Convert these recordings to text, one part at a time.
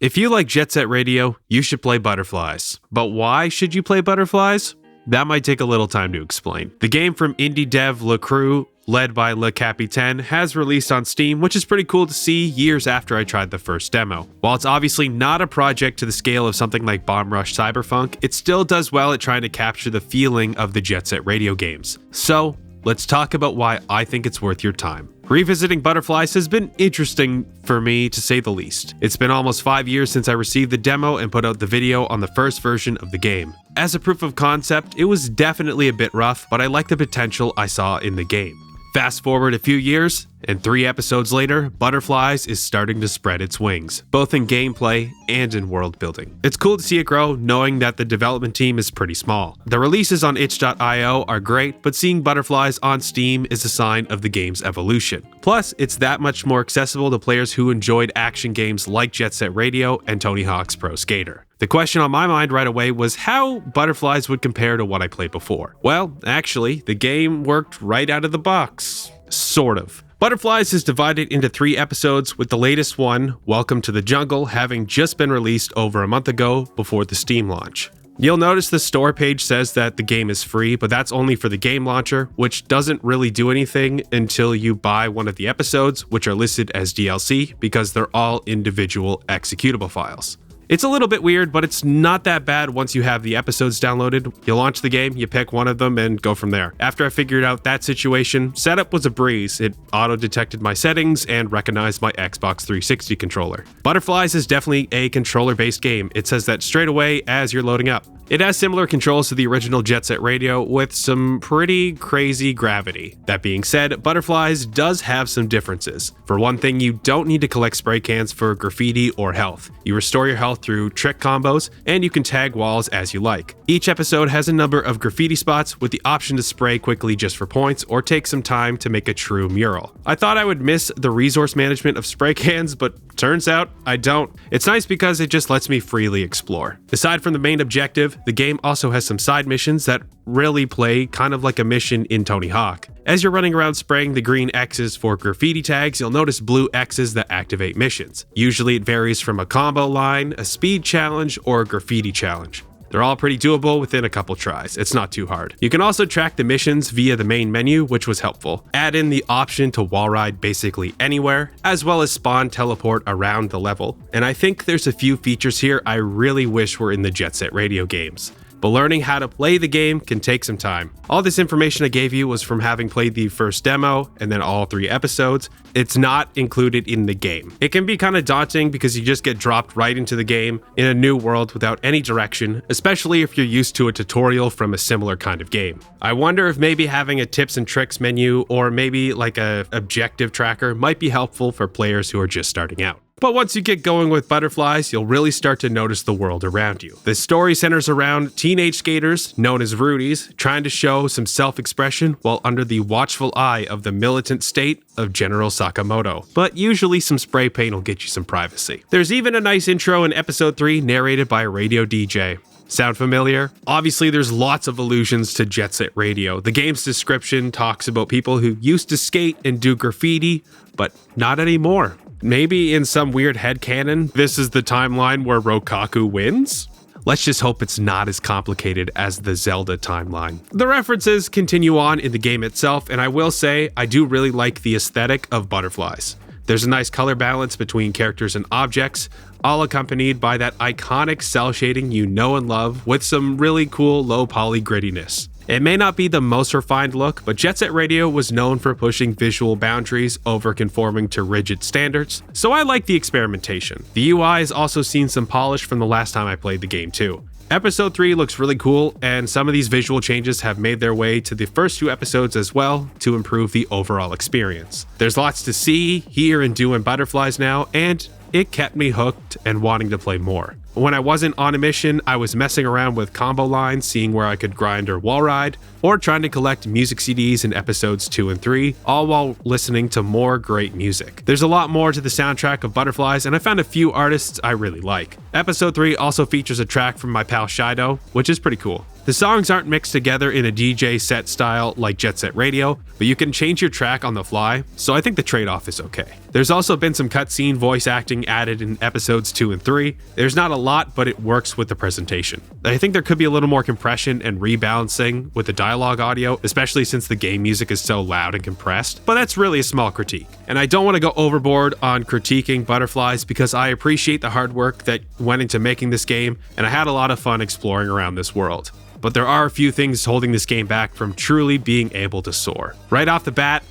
If you like Jet Set Radio, you should play Butterflies. But why should you play Butterflies? That might take a little time to explain. The game from indie dev Le Crew, led by Le Capitaine, has released on Steam, which is pretty cool to see years after I tried the first demo. While it's obviously not a project to the scale of something like Bomb Rush Cyberfunk, it still does well at trying to capture the feeling of the Jet Set Radio games. So, let's talk about why I think it's worth your time. Revisiting Butterflies has been interesting for me, to say the least. It's been almost 5 years since I received the demo and put out the video on the first version of the game. As a proof of concept, it was definitely a bit rough, but I like the potential I saw in the game. Fast forward a few years, and 3 episodes later, Butterflies is starting to spread its wings, both in gameplay and in world building. It's cool to see it grow, knowing that the development team is pretty small. The releases on itch.io are great, but seeing Butterflies on Steam is a sign of the game's evolution. Plus, it's that much more accessible to players who enjoyed action games like Jet Set Radio and Tony Hawk's Pro Skater. The question on my mind right away was how Butterflies would compare to what I played before. Well, actually, the game worked right out of the box. Sort of. Butterflies is divided into 3 episodes, with the latest one, Welcome to the Jungle, having just been released over a month ago before the Steam launch. You'll notice the store page says that the game is free, but that's only for the game launcher, which doesn't really do anything until you buy one of the episodes, which are listed as DLC because they're all individual executable files. It's a little bit weird, but it's not that bad once you have the episodes downloaded. You launch the game, you pick one of them, and go from there. After I figured out that situation, setup was a breeze. It auto-detected my settings and recognized my Xbox 360 controller. Butterflies is definitely a controller-based game. It says that straight away as you're loading up. It has similar controls to the original Jet Set Radio with some pretty crazy gravity. That being said, Butterflies does have some differences. For one thing, you don't need to collect spray cans for graffiti or health. You restore your health through trick combos, and you can tag walls as you like. Each episode has a number of graffiti spots with the option to spray quickly just for points or take some time to make a true mural. I thought I would miss the resource management of spray cans, but turns out I don't. It's nice because it just lets me freely explore. Aside from the main objective, the game also has some side missions that really play kind of like a mission in Tony Hawk. As you're running around spraying the green X's for graffiti tags, you'll notice blue X's that activate missions. Usually it varies from a combo line, a speed challenge, or a graffiti challenge. They're all pretty doable within a couple tries. It's not too hard. You can also track the missions via the main menu, which was helpful. Add in the option to wall ride basically anywhere, as well as spawn teleport around the level. And I think there's a few features here I really wish were in the Jet Set Radio games. But learning how to play the game can take some time. All this information I gave you was from having played the first demo and then all 3 episodes. It's not included in the game. It can be kind of daunting because you just get dropped right into the game in a new world without any direction, especially if you're used to a tutorial from a similar kind of game. I wonder if maybe having a tips and tricks menu or maybe like a objective tracker might be helpful for players who are just starting out. But once you get going with Butterflies, you'll really start to notice the world around you. The story centers around teenage skaters, known as rudies, trying to show some self-expression while under the watchful eye of the militant state of General Sakamoto. But usually some spray paint will get you some privacy. There's even a nice intro in episode 3 narrated by a radio DJ. Sound familiar? Obviously, there's lots of allusions to Jet Set Radio. The game's description talks about people who used to skate and do graffiti, but not anymore. Maybe in some weird headcanon, this is the timeline where Rokaku wins? Let's just hope it's not as complicated as the Zelda timeline. The references continue on in the game itself, and I will say I do really like the aesthetic of Butterflies. There's a nice color balance between characters and objects, all accompanied by that iconic cel shading you know and love with some really cool low poly grittiness. It may not be the most refined look, but Jet Set Radio was known for pushing visual boundaries over conforming to rigid standards, so I like the experimentation. The UI has also seen some polish from the last time I played the game too. Episode 3 looks really cool, and some of these visual changes have made their way to the first 2 episodes as well to improve the overall experience. There's lots to see, hear, and do in Butterflies now, and it kept me hooked and wanting to play more. When I wasn't on a mission, I was messing around with combo lines, seeing where I could grind or wall ride, or trying to collect music CDs in episodes 2 and 3, all while listening to more great music. There's a lot more to the soundtrack of Butterflies, and I found a few artists I really like. Episode 3 also features a track from my pal Shido, which is pretty cool. The The songs aren't mixed together in a DJ set style like Jet Set Radio, but you can change your track on the fly, so I think the trade-off is okay. There's also been some cutscene voice acting added in episodes 2 and 3. There's not a lot, but it works with the presentation. I think there could be a little more compression and rebalancing with the dialogue audio, especially since the game music is so loud and compressed, but that's really a small critique. And I don't want to go overboard on critiquing Butterflies because I appreciate the hard work that went into making this game, and I had a lot of fun exploring around this world. But there are a few things holding this game back from truly being able to soar. Right off the bat,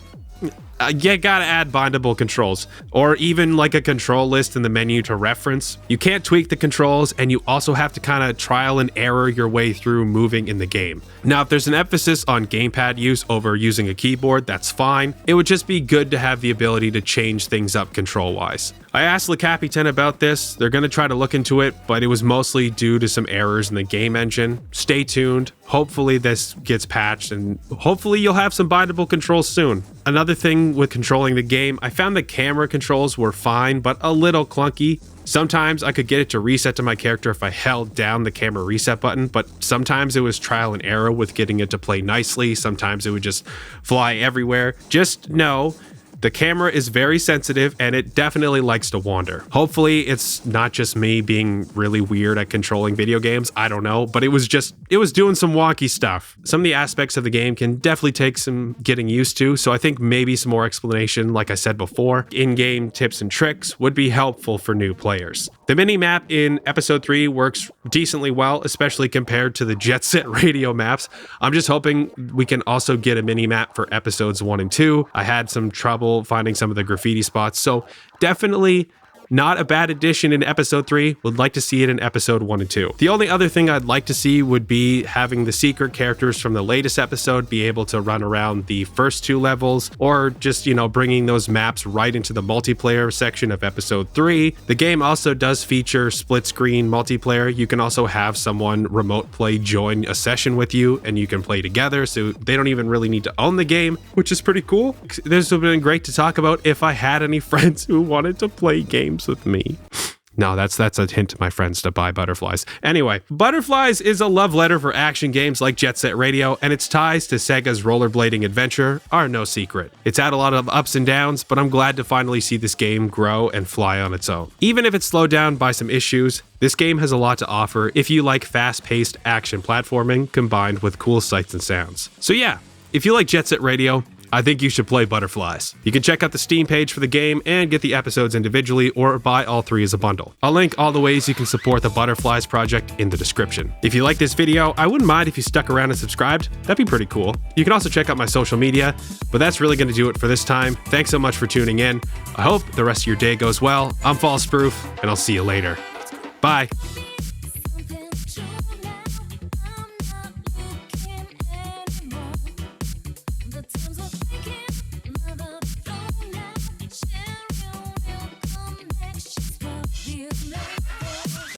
you gotta add bindable controls, or even like a control list in the menu to reference. You can't tweak the controls, and you also have to kind of trial and error your way through moving in the game. Now, if there's an emphasis on gamepad use over using a keyboard, that's fine. It would just be good to have the ability to change things up control-wise. I asked Capitaine about this. They're gonna try to look into it, but it was mostly due to some errors in the game engine. Stay tuned. Hopefully this gets patched, and hopefully you'll have some bindable controls soon. Another thing with controlling the game, I found the camera controls were fine, but a little clunky. Sometimes I could get it to reset to my character if I held down the camera reset button, but sometimes it was trial and error with getting it to play nicely. Sometimes it would just fly everywhere. Just know, the camera is very sensitive and it definitely likes to wander. Hopefully it's not just me being really weird at controlling video games, I don't know, but it was doing some wonky stuff. Some of the aspects of the game can definitely take some getting used to, so I think maybe some more explanation, like I said before, in-game tips and tricks would be helpful for new players. The mini-map in episode 3 works decently well, especially compared to the Jet Set Radio maps. I'm just hoping we can also get a mini-map for episodes 1 and 2. I had some trouble finding some of the graffiti spots, so definitely not a bad addition in episode 3. Would like to see it in episode 1 and 2. The only other thing I'd like to see would be having the secret characters from the latest episode be able to run around the first 2 levels, or just, bringing those maps right into the multiplayer section of episode 3. The game also does feature split screen multiplayer. You can also have someone remote play join a session with you and you can play together, so they don't even really need to own the game, which is pretty cool. This would have been great to talk about if I had any friends who wanted to play games with me. No, that's a hint to my friends to buy Butterflies. Anyway, Butterflies is a love letter for action games like Jet Set Radio, and its ties to Sega's rollerblading adventure are no secret. It's had a lot of ups and downs, but I'm glad to finally see this game grow and fly on its own. Even if it's slowed down by some issues, this game has a lot to offer if you like fast-paced action platforming combined with cool sights and sounds. So yeah, if you like Jet Set Radio, I think you should play Butterflies. You can check out the Steam page for the game and get the episodes individually or buy all 3 as a bundle. I'll link all the ways you can support the Butterflies project in the description. If you like this video, I wouldn't mind if you stuck around and subscribed. That'd be pretty cool. You can also check out my social media, but that's really going to do it for this time. Thanks so much for tuning in. I hope the rest of your day goes well. I'm FalseProof, and I'll see you later. Bye. The times are